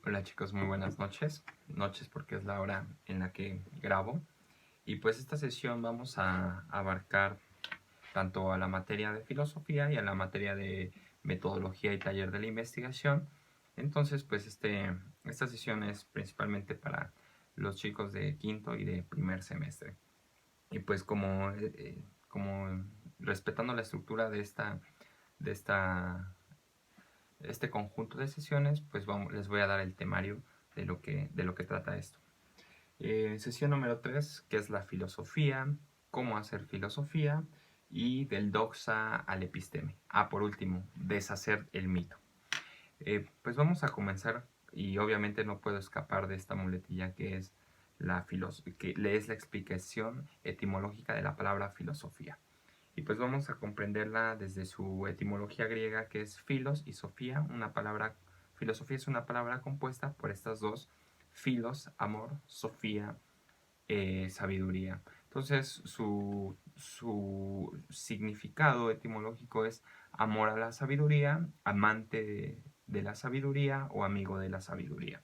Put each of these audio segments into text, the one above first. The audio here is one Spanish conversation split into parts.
Hola chicos, muy buenas noches. Noches porque es la hora en la que grabo. Y pues esta sesión vamos a abarcar tanto a la materia de filosofía y a la materia de metodología y taller de la investigación. Entonces pues esta sesión es principalmente para los chicos de quinto y de primer semestre. Y pues como respetando la estructura de este conjunto de sesiones, pues les voy a dar el temario de lo que trata esto. Sesión número 3, que es la filosofía, cómo hacer filosofía, y del doxa al episteme. Por último, deshacer el mito. Pues vamos a comenzar, y obviamente no puedo escapar de esta muletilla que es que es la explicación etimológica de la palabra filosofía. Y pues vamos a comprenderla desde su etimología griega, que es filos y sofía. Filosofía es una palabra compuesta por estas dos: filos, amor; sofía, sabiduría. Entonces su significado etimológico es amor a la sabiduría, amante de la sabiduría o amigo de la sabiduría.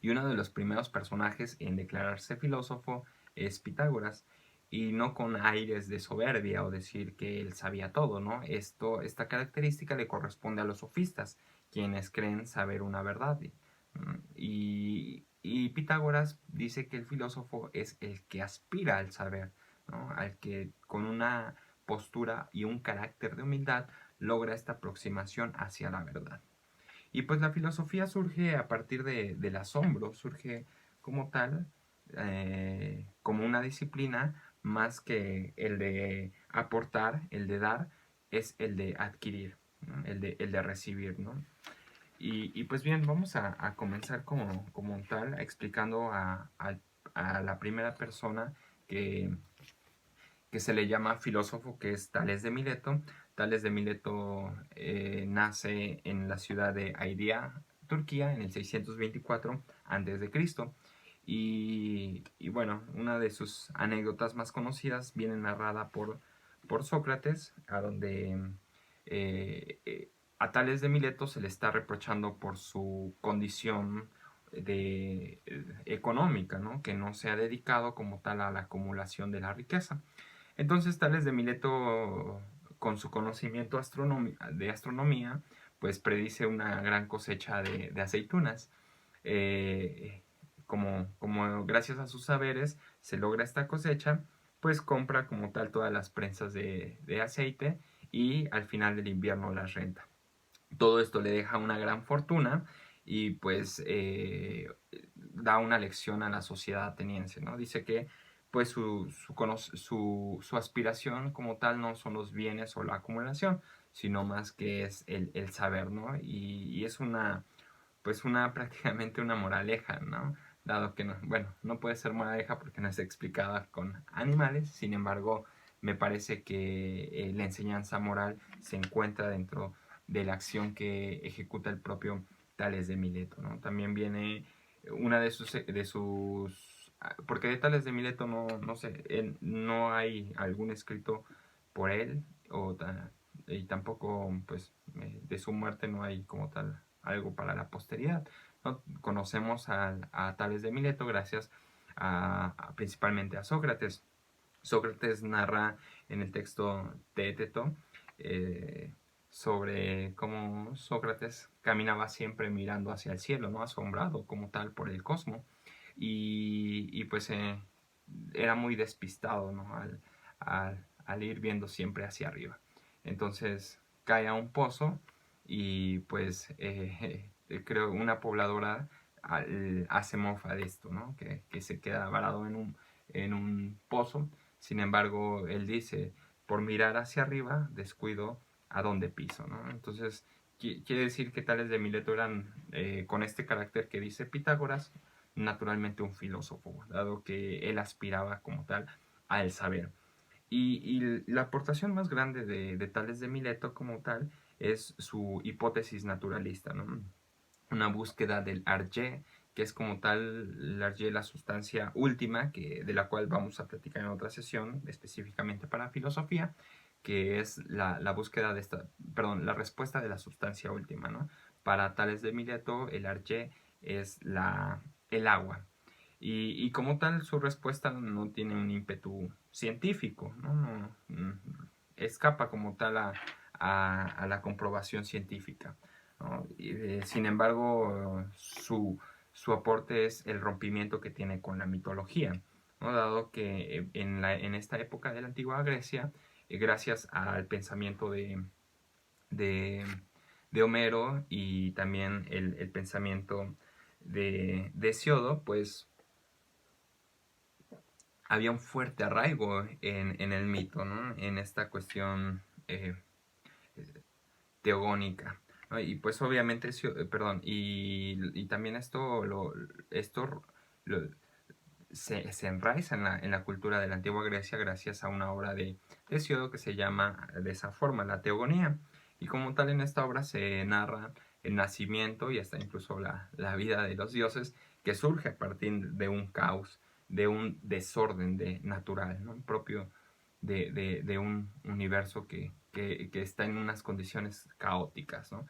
Y uno de los primeros personajes en declararse filósofo es Pitágoras, y no con aires de soberbia o decir que él sabía todo, ¿no? Esta característica le corresponde a los sofistas, quienes creen saber una verdad. Y Pitágoras dice que el filósofo es el que aspira al saber, ¿no? Al que con una postura y un carácter de humildad logra esta aproximación hacia la verdad. Y pues la filosofía surge a partir del asombro, surge como tal, como una disciplina, más que el de aportar, el de dar, es el de adquirir, ¿no? El de recibir, ¿no? Y pues bien, vamos a comenzar como tal, explicando a la primera persona que, que se le llama filósofo, que es Tales de Mileto. Tales de Mileto nace en la ciudad de Airia, Turquía, en el 624 a.C. Y bueno, una de sus anécdotas más conocidas viene narrada por Sócrates, a donde a Tales de Mileto se le está reprochando por su condición económica, ¿no? Que no se ha dedicado como tal a la acumulación de la riqueza. Entonces Tales de Mileto, con su conocimiento de astronomía, pues predice una gran cosecha de aceitunas. Eh, como gracias a sus saberes se logra esta cosecha, pues compra como tal todas las prensas de aceite, y al final del invierno las renta. Todo esto le deja una gran fortuna, y pues da una lección a la sociedad ateniense, ¿no? Dice que pues su aspiración como tal no son los bienes o la acumulación, sino más que es el saber, ¿no? Y es pues prácticamente una moraleja, ¿no? Dado que no, bueno, no puede ser moraleja porque no es explicada con animales. Sin embargo, me parece que la enseñanza moral se encuentra dentro de la acción que ejecuta el propio Tales de Mileto, ¿no? También viene una porque de Tales de Mileto no sé, no hay algún escrito por él, y tampoco pues de su muerte no hay como tal algo para la posteridad, ¿no? Conocemos a Tales de Mileto gracias principalmente a Sócrates. Sócrates narra en el texto Téteto eh, sobre cómo Sócrates caminaba siempre mirando hacia el cielo, ¿no? Asombrado como tal por el cosmos, y pues era muy despistado, ¿no? Al ir viendo siempre hacia arriba. Entonces cae a un pozo, y pues creo una pobladora hace mofa de esto, ¿no? Que se queda varado en un pozo. Sin embargo, él dice: por mirar hacia arriba descuido a dónde piso, ¿no? Entonces quiere decir que Tales de Mileto eran, con este carácter que dice Pitágoras, naturalmente un filósofo, dado que él aspiraba como tal al saber. Y la aportación más grande de Tales de Mileto como tal es su hipótesis naturalista, ¿no? Una búsqueda del arjé, que es como tal el arjé, la sustancia última, de la cual vamos a platicar en otra sesión, específicamente para filosofía, que es la búsqueda la respuesta de la sustancia última, ¿no? Para Tales de Mileto, el arjé es el agua. Y como tal, su respuesta no tiene un ímpetu científico, ¿no? Escapa como tal a la comprobación científica, ¿no? Sin embargo, su aporte es el rompimiento que tiene con la mitología, ¿no? Dado que en esta época de la antigua Grecia, gracias al pensamiento de, de Homero y también el pensamiento de Hesiodo, pues había un fuerte arraigo en el mito, ¿no? En esta cuestión teogónica, ¿no? Y pues obviamente, perdón, y también esto se enraiza en la cultura de la antigua Grecia gracias a una obra de Hesiodo que se llama de esa forma, la Teogonía. Y como tal en esta obra se narra el nacimiento y hasta incluso la vida de los dioses que surge a partir de un caos, de un desorden natural, ¿no? Propio de un universo que está en unas condiciones caóticas, ¿no?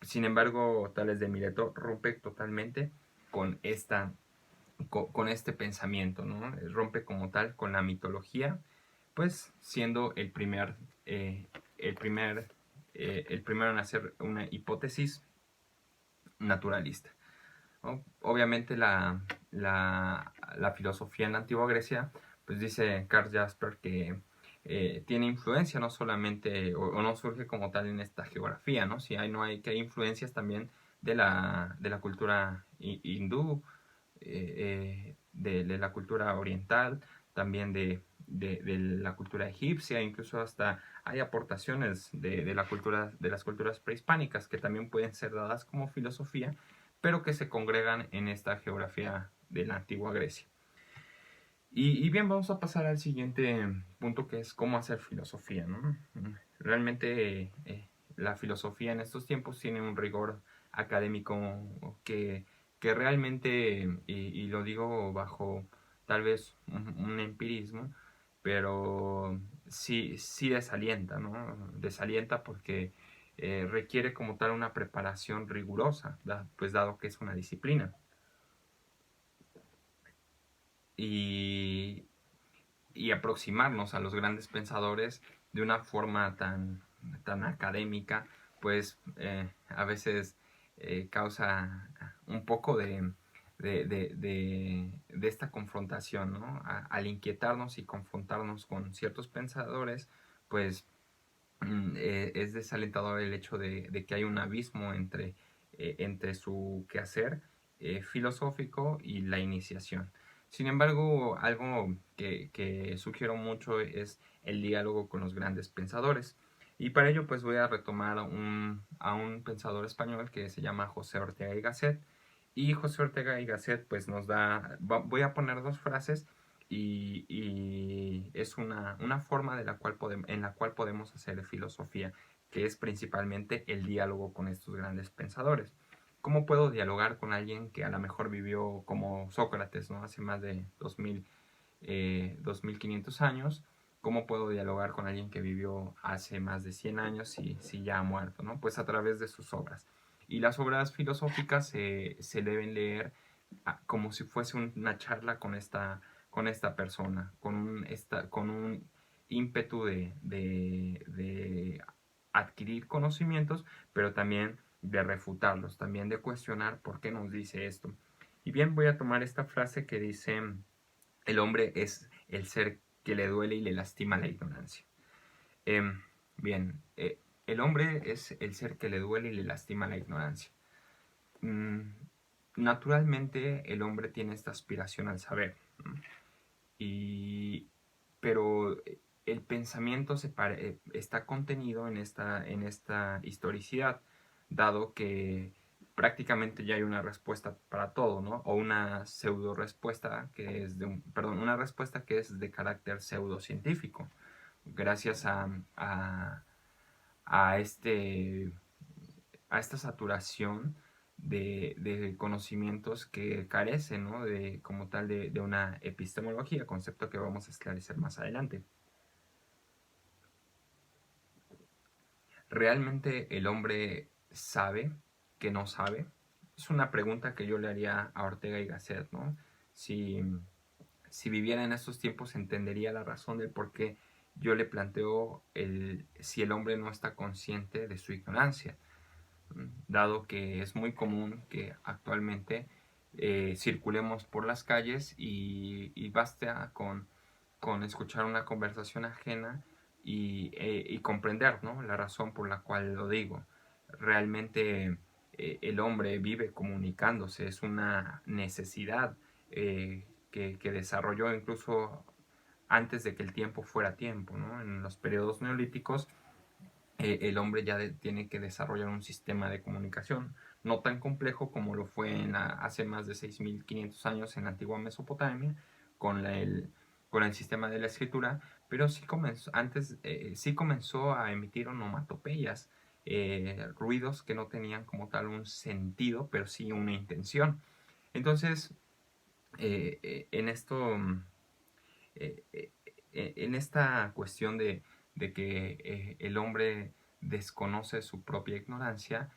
Sin embargo, Tales de Mileto rompe totalmente con con este pensamiento, ¿no? Rompe como tal con la mitología, pues siendo eh, el primer, el primero en hacer una hipótesis naturalista, ¿no? Obviamente la filosofía en la antigua Grecia, pues dice Karl Jasper que tiene influencia no solamente, o no surge como tal en esta geografía, ¿no? Si hay, no hay, que hay influencias también de la cultura hindú, de la cultura oriental, también de la cultura egipcia, incluso hasta hay aportaciones de las culturas prehispánicas que también pueden ser dadas como filosofía, pero que se congregan en esta geografía de la antigua Grecia. Y bien, vamos a pasar al siguiente punto, que es cómo hacer filosofía, ¿no? Realmente la filosofía en estos tiempos tiene un rigor académico que realmente, y lo digo bajo tal vez un empirismo, pero sí desalienta, ¿no? Desalienta porque requiere como tal una preparación rigurosa, pues dado que es una disciplina. Y, y aproximarnos a los grandes pensadores de una forma tan académica, pues a veces causa un poco de esta confrontación, ¿no? Al inquietarnos y confrontarnos con ciertos pensadores, pues es desalentador el hecho de que hay un abismo entre su quehacer filosófico y la iniciación. Sin embargo, algo que sugiero mucho es el diálogo con los grandes pensadores. Y para ello pues voy a retomar a un pensador español que se llama José Ortega y Gasset. Y José Ortega y Gasset pues nos voy a poner dos frases y es una forma en la cual podemos hacer filosofía, que es principalmente el diálogo con estos grandes pensadores. ¿Cómo puedo dialogar con alguien que a lo mejor vivió como Sócrates, ¿no? Hace más de 2500 años? ¿Cómo puedo dialogar con alguien que vivió hace más de 100 años si ya ha muerto, ¿no? Pues a través de sus obras. Y las obras filosóficas se deben leer como si fuese una charla con esta persona, con un ímpetu de adquirir conocimientos, pero también de refutarlos, también de cuestionar por qué nos dice esto. Y bien, voy a tomar esta frase que dice, el hombre es el ser que le duele y le lastima la ignorancia. Eh, bien, el hombre es el ser que le duele y le lastima la ignorancia. Mm, naturalmente el hombre tiene esta aspiración al saber, ¿no? Y, pero el pensamiento está contenido en esta historicidad, dado que prácticamente ya hay una respuesta para todo, ¿no? O una pseudo respuesta que es perdón, una respuesta que es de carácter pseudocientífico, gracias a este a esta saturación de conocimientos que carecen, ¿no? De, como tal de una epistemología, concepto que vamos a esclarecer más adelante. ¿Realmente el hombre sabe que no sabe? es una pregunta que yo le haría a Ortega y Gasset, ¿no? Si, si viviera en estos tiempos entendería la razón del por qué yo le planteo si el hombre no está consciente de su ignorancia, dado que es muy común que actualmente circulemos por las calles y basta con escuchar una conversación ajena y comprender, ¿no?, la razón por la cual lo digo. Realmente el hombre vive comunicándose, es una necesidad que desarrolló incluso antes de que el tiempo fuera tiempo, ¿no? En los periodos neolíticos el hombre ya tiene que desarrollar un sistema de comunicación no tan complejo como lo fue hace más de 6.500 años en la antigua Mesopotamia con el sistema de la escritura, pero sí comenzó, antes sí comenzó a emitir onomatopeyas, ruidos que no tenían como tal un sentido, pero sí una intención. Entonces, en esto, en esta cuestión de que el hombre desconoce su propia ignorancia,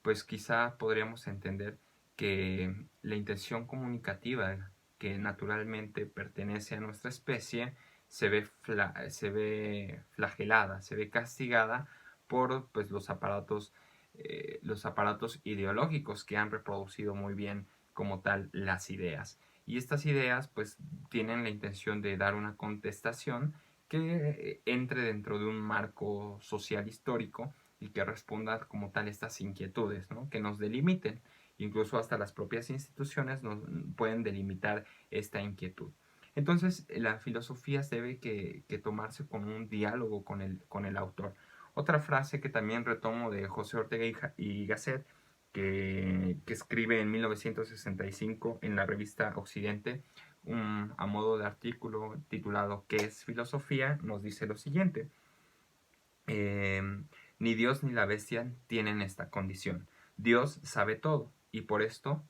pues quizá podríamos entender que la intención comunicativa que naturalmente pertenece a nuestra especie se ve flagelada, se ve castigada por pues, los aparatos ideológicos que han reproducido muy bien como tal las ideas. Y estas ideas pues tienen la intención de dar una contestación que entre dentro de un marco social histórico y que responda como tal a estas inquietudes, ¿no?, que nos delimiten. Incluso hasta las propias instituciones nos pueden delimitar esta inquietud. Entonces, la filosofía debe que tomarse con un diálogo con el autor. Otra frase que también retomo de José Ortega y Gasset, que escribe en 1965 en la revista Occidente, a modo de artículo titulado ¿Qué es filosofía?, nos dice lo siguiente: ni Dios ni la bestia tienen esta condición. Dios sabe todo y por eso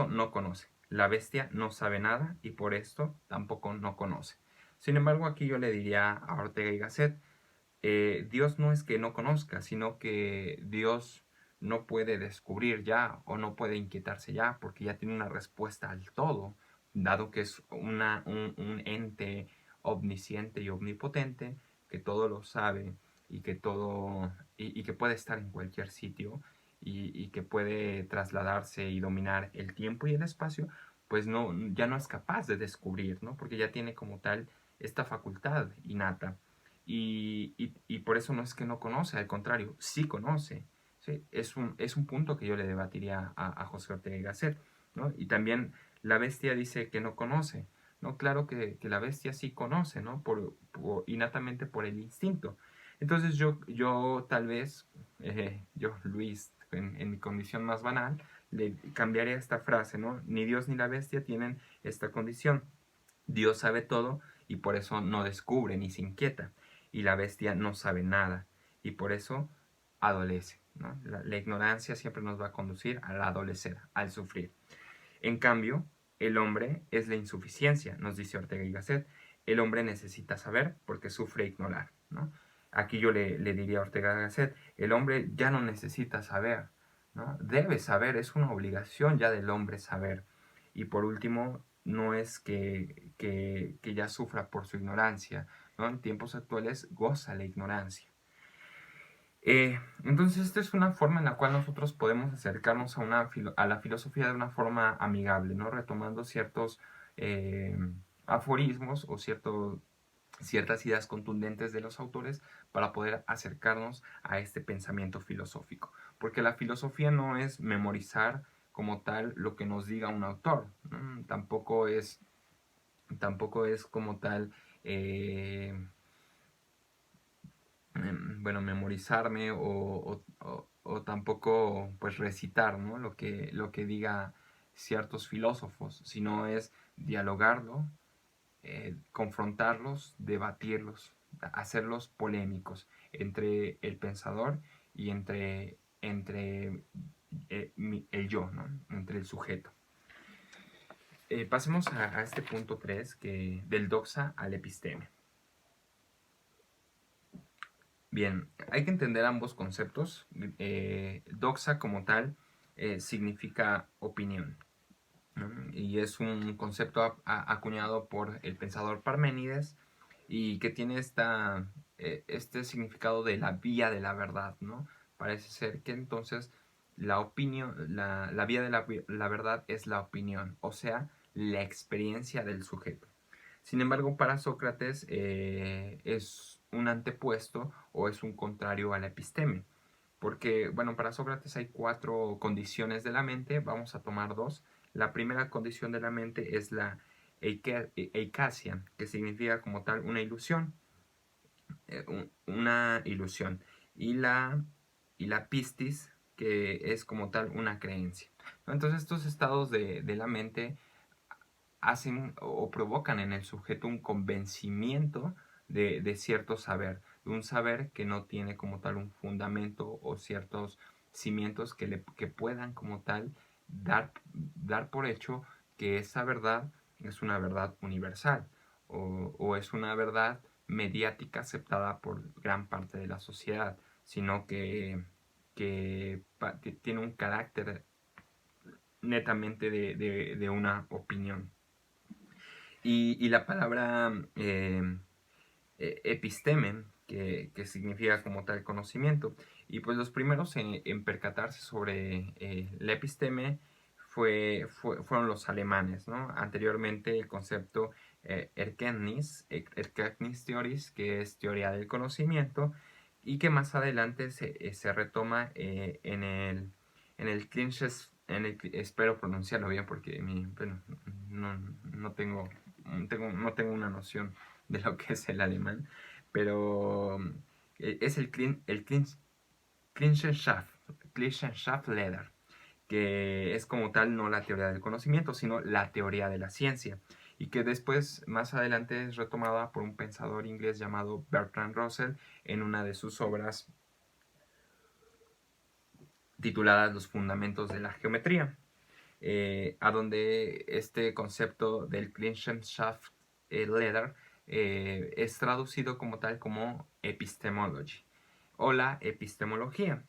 no conoce. La bestia no sabe nada y por esto tampoco no conoce. Sin embargo, aquí yo le diría a Ortega y Gasset, Dios no es que no conozca, sino que Dios no puede descubrir ya o no puede inquietarse ya porque ya tiene una respuesta al todo, dado que es un ente omnisciente y omnipotente que todo lo sabe y que y que puede estar en cualquier sitio y que puede trasladarse y dominar el tiempo y el espacio, pues no, ya no es capaz de descubrir, ¿no? Porque ya tiene como tal esta facultad innata. Y por eso no es que no conoce, al contrario, sí conoce. ¿Sí? Es un punto que yo le debatiría a José Ortega y Gasset, ¿no? Y también la bestia dice que no conoce, ¿no? Claro que la bestia sí conoce, ¿no? Innatamente por el instinto. Entonces yo tal vez, yo Luis, en mi condición más banal, le cambiaría esta frase, ¿no? Ni Dios ni la bestia tienen esta condición. Dios sabe todo y por eso no descubre ni se inquieta. Y la bestia no sabe nada y por eso adolece, ¿no? La ignorancia siempre nos va a conducir al adolecer, al sufrir. En cambio, el hombre es la insuficiencia, nos dice Ortega y Gasset. El hombre necesita saber porque sufre ignorar, ¿no? Aquí yo le diría a Ortega y Gasset, el hombre ya no necesita saber, ¿no? Debe saber, es una obligación ya del hombre saber. Y por último, no es que ya sufra por su ignorancia, ¿no? En tiempos actuales goza la ignorancia. Entonces esta es una forma en la cual nosotros podemos acercarnos a la filosofía de una forma amigable, ¿no? Retomando ciertos aforismos o ciertas ideas contundentes de los autores para poder acercarnos a este pensamiento filosófico. Porque la filosofía no es memorizar como tal lo que nos diga un autor, ¿no? Tampoco es como tal bueno, memorizarme o tampoco pues recitar, ¿no?, lo que diga ciertos filósofos, sino es dialogarlo, confrontarlos, debatirlos, hacerlos polémicos entre el pensador y entre el yo, ¿no?, entre el sujeto. Pasemos a este punto 3, del doxa al episteme. Bien, hay que entender ambos conceptos. Doxa como tal significa opinión, ¿no? Y es un concepto acuñado por el pensador Parménides y que tiene este significado de la vía de la verdad, ¿no? Parece ser que entonces la opinión, la vía de la verdad es la opinión, o sea, la experiencia del sujeto. Sin embargo, para Sócrates es un antepuesto o es un contrario a la episteme. Porque, bueno, para Sócrates hay 4 condiciones de la mente, vamos a tomar 2. La primera condición de la mente es la eicasia, que significa como tal una ilusión, una ilusión. Y la pistis, que es como tal una creencia. Entonces estos estados de la mente hacen o provocan en el sujeto un convencimiento de cierto saber, de un saber que no tiene como tal un fundamento o ciertos cimientos que puedan como tal dar por hecho que esa verdad es una verdad universal o es una verdad mediática aceptada por gran parte de la sociedad, sino que tiene un carácter netamente de una opinión. Y la palabra episteme, que significa como tal conocimiento. Y pues los primeros en percatarse sobre la episteme fueron los alemanes, ¿no? Anteriormente el concepto Erkenntnis Theoris, que es teoría del conocimiento, y que más adelante se retoma espero pronunciarlo bien porque bueno, no tengo una noción de lo que es el alemán, pero es el Klinschaft-Leder, que es como tal no la teoría del conocimiento, sino la teoría de la ciencia, y que después, más adelante, es retomada por un pensador inglés llamado Bertrand Russell en una de sus obras tituladas Los fundamentos de la geometría, a donde este concepto del Klinschaft-Leder es traducido como tal como epistemology o la epistemología,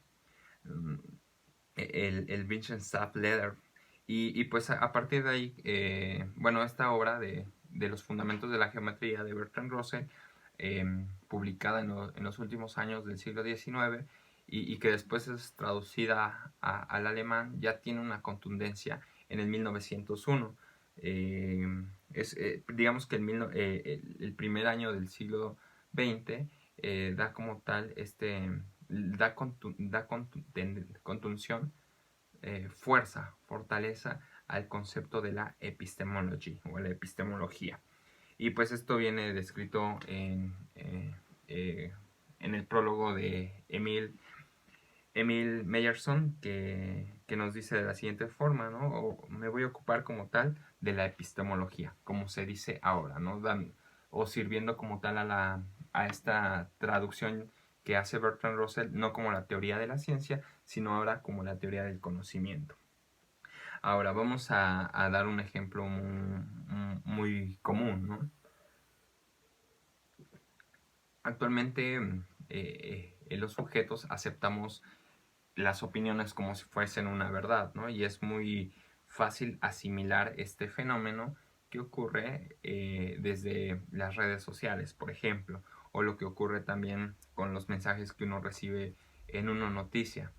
el Wissenschaft-Leder. Y pues a partir de ahí, bueno, esta obra de los fundamentos de la geometría de Bertrand Russell, publicada en los últimos años del siglo XIX, y que después es traducida al alemán, ya tiene una contundencia en el 1901. Digamos que el primer año del siglo XX da como tal da contunción, fuerza, fortaleza al concepto de la epistemology o la epistemología. Y pues esto viene descrito en el prólogo de Emil Meyerson, que nos dice de la siguiente forma, ¿no? O me voy a ocupar como tal de la epistemología, como se dice ahora, ¿no? O sirviendo como tal a esta traducción que hace Bertrand Russell, no como la teoría de la ciencia, sino ahora como la teoría del conocimiento. Ahora vamos a dar un ejemplo muy común, ¿no? Actualmente los sujetos aceptamos las opiniones como si fuesen una verdad, ¿no? Y es muy fácil asimilar este fenómeno que ocurre desde las redes sociales, por ejemplo, o lo que ocurre también con los mensajes que uno recibe en una noticia.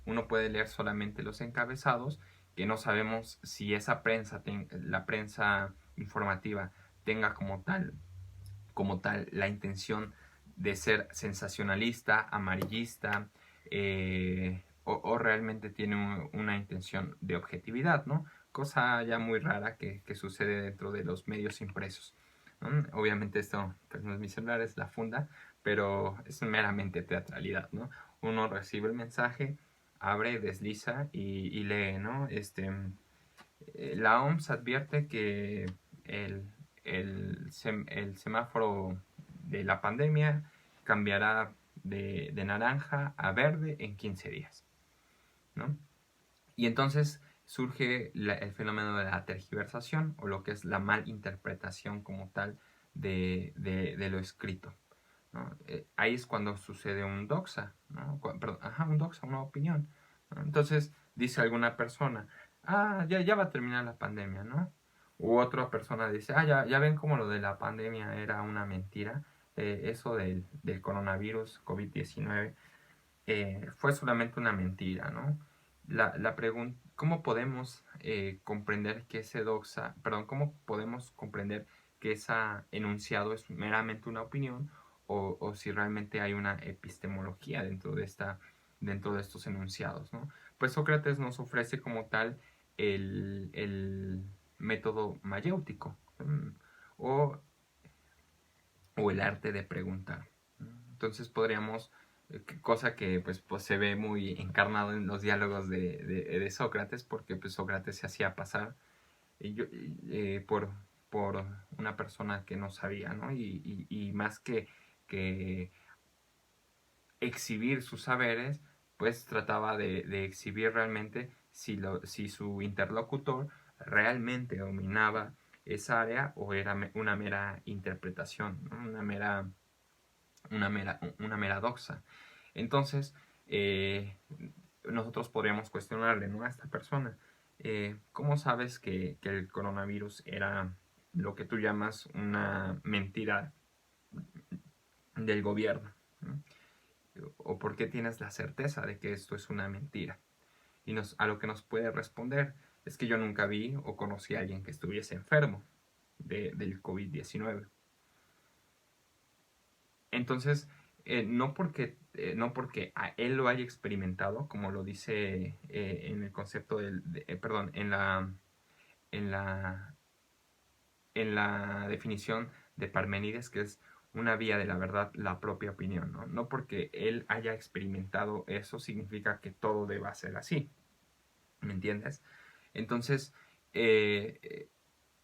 Uno puede leer solamente los encabezados, que no sabemos si esa la prensa informativa tenga como tal la intención de ser sensacionalista, amarillista, o realmente tiene una intención de objetividad, ¿no? Cosa ya muy rara que sucede dentro de los medios impresos, ¿no? Obviamente esto pues, no es mi celular, es la funda, pero es meramente teatralidad, ¿no? Uno recibe el mensaje, abre, desliza y lee, ¿no? La OMS advierte que el, el semáforo de la pandemia cambiará de naranja a verde en 15 días, ¿no? Y entonces surge el fenómeno de la tergiversación o lo que es la malinterpretación como tal de lo escrito, ¿no? Ahí es cuando sucede un doxa, ¿no? Perdón, un doxa, una opinión, ¿no? Entonces, dice alguna persona, ya va a terminar la pandemia, ¿no? U otra persona dice, ya ven como lo de la pandemia era una mentira, eso del coronavirus COVID-19 fue solamente una mentira, ¿no? La pregunta, ¿cómo podemos comprender que ese doxa, perdón, cómo podemos comprender que ese enunciado es meramente una opinión o si realmente hay una epistemología dentro de estos enunciados, ¿no? Pues Sócrates nos ofrece como tal el método mayéutico o, o el arte de preguntar. Entonces podríamos, cosa que pues se ve muy encarnado en los diálogos de Sócrates, porque pues Sócrates se hacía pasar por una persona que no sabía, ¿no? Y más que exhibir sus saberes, pues trataba de exhibir realmente si su interlocutor realmente dominaba esa área o era una mera interpretación, ¿no? Una mera doxa. Entonces, nosotros podríamos cuestionarle, ¿no?, a esta persona, ¿cómo sabes que el coronavirus era lo que tú llamas una mentira del gobierno? ¿No? ¿O por qué tienes la certeza de que esto es una mentira? Y a lo que nos puede responder es que yo nunca vi o conocí a alguien que estuviese enfermo del COVID-19. Entonces, no porque a él lo haya experimentado, como lo dice en el concepto perdón, en la, en la definición de Parménides, que es una vía de la verdad, la propia opinión, ¿no? No porque él haya experimentado eso significa que todo deba ser así, ¿me entiendes? Entonces,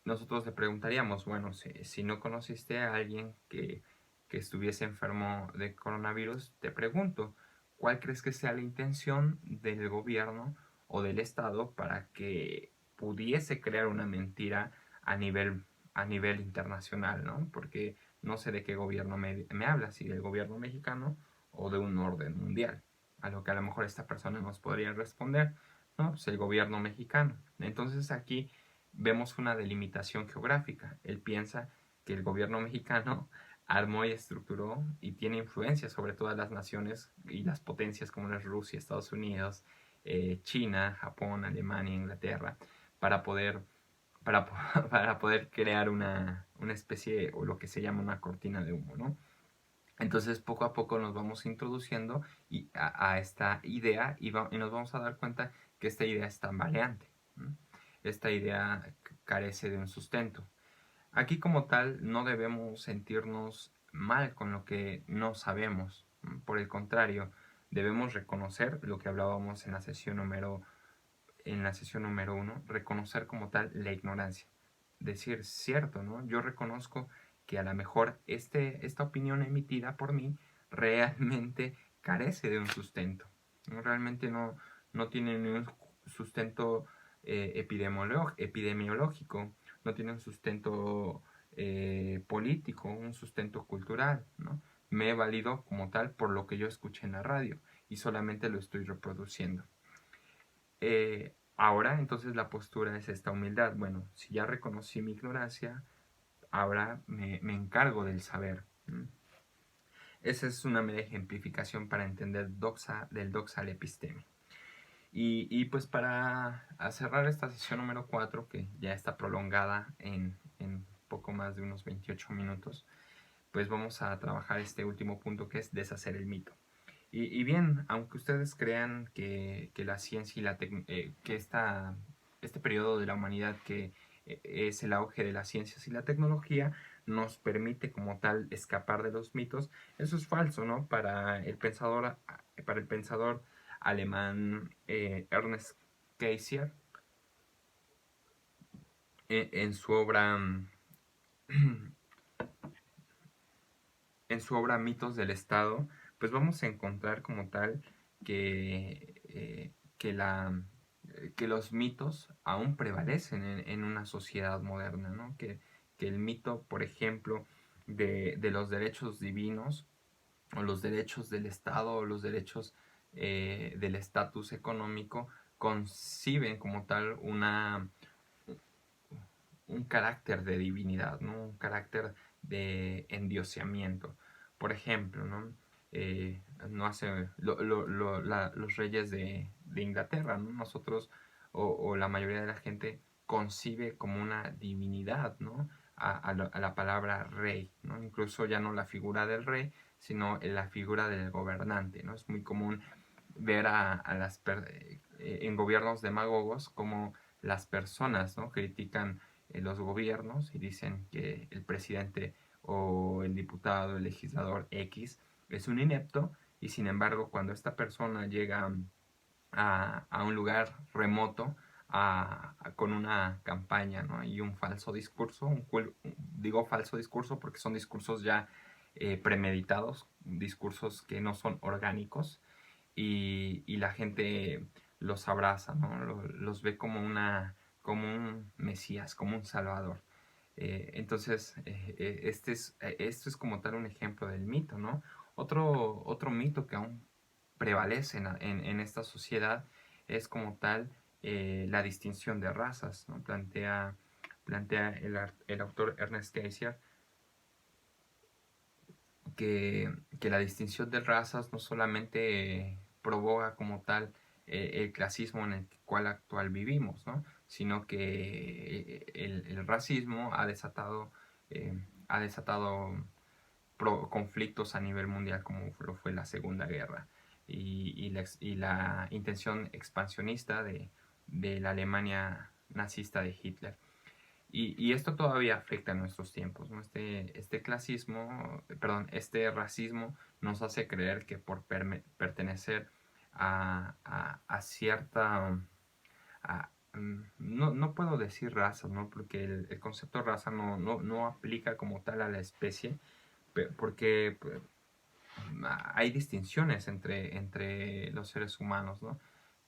nosotros le preguntaríamos, bueno, si no conociste a alguien que estuviese enfermo de coronavirus, te pregunto, ¿cuál crees que sea la intención del gobierno o del Estado para que pudiese crear una mentira a nivel, a nivel internacional, ¿no? Porque no sé de qué gobierno me habla, si del gobierno mexicano o de un orden mundial. A lo que a lo mejor esta persona nos podría responder, ¿no? Pues el gobierno mexicano. Entonces aquí vemos una delimitación geográfica. Él piensa que el gobierno mexicano armó y estructuró y tiene influencia sobre todas las naciones y las potencias como es Rusia, Estados Unidos, China, Japón, Alemania, Inglaterra, para poder, para, para poder crear una especie o lo que se llama una cortina de humo, ¿no? Entonces poco a poco nos vamos introduciendo a esta idea y nos vamos a dar cuenta que esta idea es tan variante. ¿No? Esta idea carece de un sustento. Aquí como tal no debemos sentirnos mal con lo que no sabemos. Por el contrario, debemos reconocer lo que hablábamos en la sesión número 1, reconocer como tal la ignorancia. Decir, cierto, ¿no? Yo reconozco que a lo mejor esta opinión emitida por mí realmente carece de un sustento. ¿No? Realmente no tiene ni un sustento epidemiológico, no tiene un sustento político, un sustento cultural, ¿no? Me he valido como tal por lo que yo escuché en la radio y solamente lo estoy reproduciendo. Ahora entonces la postura es esta humildad. Bueno, si ya reconocí mi ignorancia, ahora me encargo del saber. Esa es una mera ejemplificación para entender del doxa al episteme. Y pues para cerrar esta sesión número 4, que ya está prolongada en poco más de unos 28 minutos, pues vamos a trabajar este último punto que es deshacer el mito. Y bien, aunque ustedes crean que la ciencia y que este periodo de la humanidad que es el auge de las ciencias y la tecnología nos permite como tal escapar de los mitos, eso es falso, ¿no? Para el pensador alemán Ernest Cassirer, en su obra en su obra Mitos del Estado, pues vamos a encontrar como tal que los mitos aún prevalecen en una sociedad moderna, ¿no? Que el mito, por ejemplo, de los derechos divinos o los derechos del Estado o los derechos del estatus económico conciben como tal un carácter de divinidad, ¿no? Un carácter de endiosamiento. Por ejemplo, ¿no? No hace los reyes de Inglaterra, ¿no? Nosotros o la mayoría de la gente concibe como una divinidad, ¿no? A la palabra rey, ¿no? Incluso ya no la figura del rey, sino la figura del gobernante, ¿no? Es muy común ver en gobiernos demagogos como las personas, ¿no? Critican los gobiernos y dicen que el presidente o el diputado, el legislador X es un inepto, y sin embargo cuando esta persona llega a un lugar remoto con una campaña, ¿no? Y un falso discurso, digo falso discurso porque son discursos ya premeditados, discursos que no son orgánicos, y la gente los abraza, ¿no? Los ve como un mesías, como un salvador. Entonces, esto es como tal un ejemplo del mito, ¿no? Otro mito que aún prevalece en esta sociedad es como tal la distinción de razas, ¿no? Plantea el autor Ernest Cassirer que la distinción de razas no solamente provoca como tal el clasismo en el cual actual vivimos, ¿no? Sino que el racismo ha desatado conflictos a nivel mundial como lo fue la Segunda Guerra y la intención expansionista de la Alemania nazista de Hitler. Y esto todavía afecta a nuestros tiempos, ¿no? Este clasismo, perdón, este racismo nos hace creer que por pertenecer a cierta... no puedo decir raza, ¿no? Porque el concepto de raza no aplica como tal a la especie, porque pues, hay distinciones entre los seres humanos, ¿no?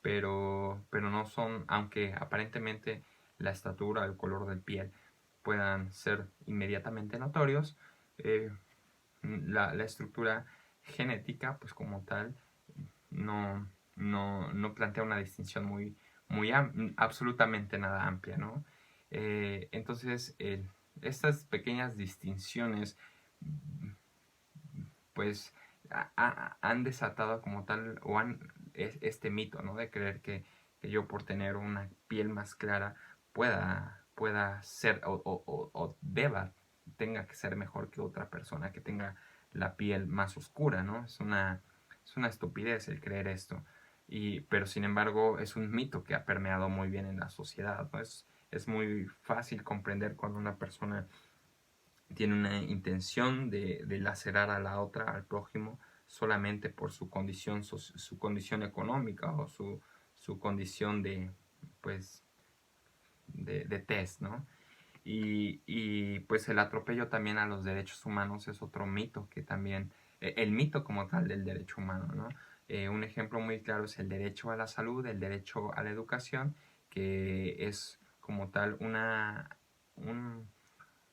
Pero no son, aunque aparentemente la estatura, el color de piel puedan ser inmediatamente notorios, eh, la estructura genética, pues como tal, no plantea una distinción muy absolutamente nada amplia, ¿no? Entonces, estas pequeñas distinciones pues han desatado como tal este mito, ¿no? De creer que yo por tener una piel más clara pueda ser o tenga que ser mejor que otra persona que tenga la piel más oscura, ¿no? Es una estupidez el creer esto. Pero sin embargo es un mito que ha permeado muy bien en la sociedad, ¿no? Es muy fácil comprender cuando una persona tiene una intención de lacerar a la otra, al prójimo, solamente por su condición económica o su condición pues, de tez, ¿no? Pues el atropello también a los derechos humanos es otro mito que también, el mito como tal del derecho humano, ¿no? Un ejemplo muy claro es el derecho a la salud, el derecho a la educación, que es como tal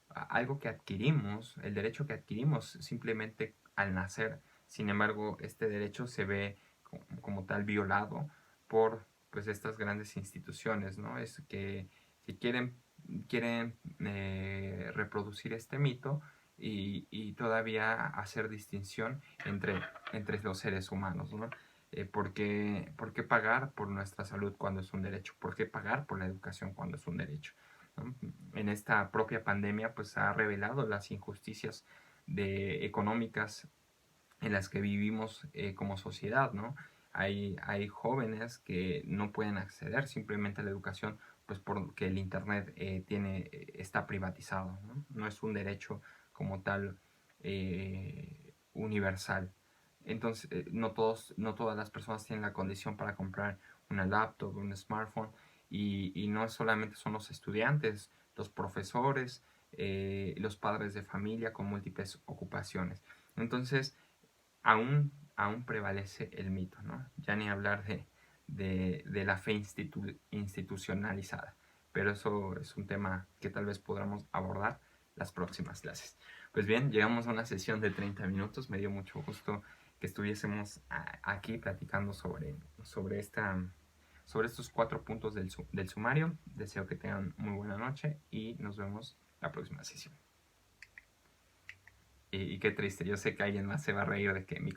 algo que adquirimos, el derecho que adquirimos simplemente al nacer. Sin embargo, este derecho se ve como tal violado por pues estas grandes instituciones, ¿no? Es que quieren reproducir este mito y todavía hacer distinción entre los seres humanos, ¿no? ¿Por qué pagar por nuestra salud cuando es un derecho? ¿Por qué pagar por la educación cuando es un derecho? ¿No? En esta propia pandemia pues ha revelado las injusticias económicas en las que vivimos como sociedad, ¿no? Hay jóvenes que no pueden acceder simplemente a la educación pues porque el internet está privatizado, ¿no? No es un derecho como tal universal. Entonces, no todas las personas tienen la condición para comprar una laptop, un smartphone, y no solamente son los estudiantes, los profesores, los padres de familia con múltiples ocupaciones. Entonces, aún prevalece el mito, ¿no? Ya ni hablar de la fe institucionalizada. Pero eso es un tema que tal vez podamos abordar las próximas clases. Pues bien, llegamos a una sesión de 30 minutos. Me dio mucho gusto que estuviésemos aquí platicando sobre sobre estos 4 puntos del sumario. Deseo que tengan muy buena noche y nos vemos la próxima sesión. Y qué triste, yo sé que alguien más se va a reír de que mi